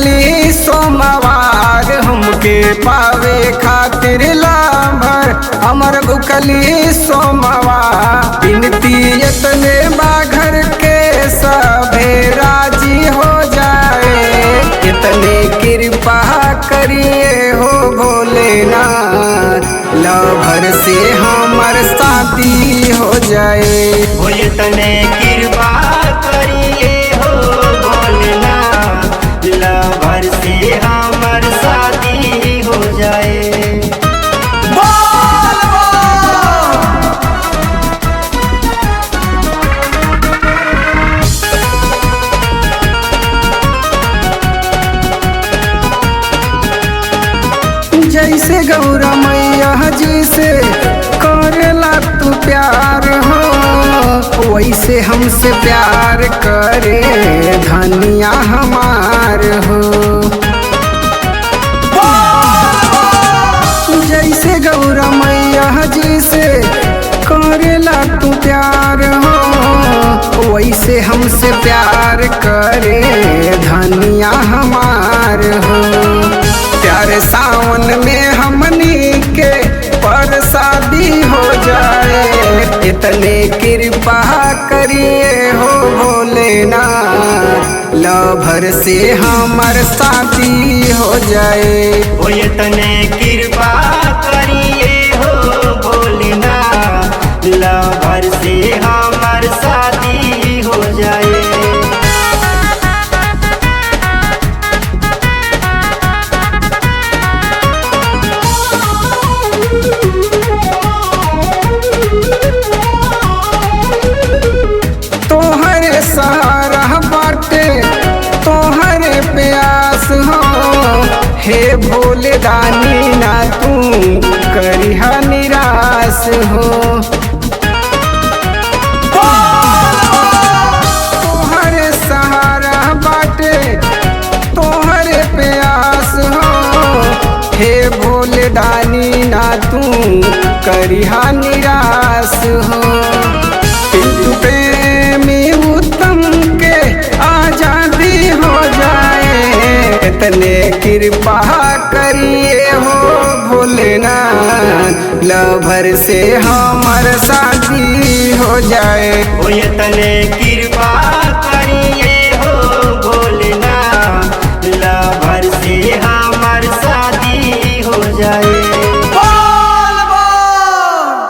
भूखली सोमवार हमके पावे खातिर लाभर हमर भूखली सोमवार बिनती इतने बाघर के सभे राजी हो जाए इतने कृपा करिए हो भोलेनाथ लभर से हमर शादी हो जाए हो इतने कृपा करिए हो भोलेनाथ लभर से हमर शादी हो जाए। जैसे गौरा मैया जी से करेला तू प्यार हो वैसे हमसे प्यार करे धनिया हमार हो। जैसे गौरा मैया जी से करेला तू प्यार हो वैसे हमसे प्यार करे धनिया हमार हो। प्यारे सावन में हमनी के परसादी हो जाए इतने कृपा करिए हो भोलेनाथ लभर से हमर शादी हो जाए। हो इतने कृपा करिए हो भोलेनाथ लभर से हमर शादी हो जाए। तोहरे सहारा बाटे तोहरे प्यास हो हे भोले दानी ना तू करिहा निराश हो। तोहरे सहारा बाटे तोहरे प्यास हो हे भोले दानी ना तू करिहा निराश हो। प्रेमी उत्तम के आजादी हो जाए इतने कृपा करिए हो भोलेनाथ लभर से हमर शादी हो जाए। हो इतने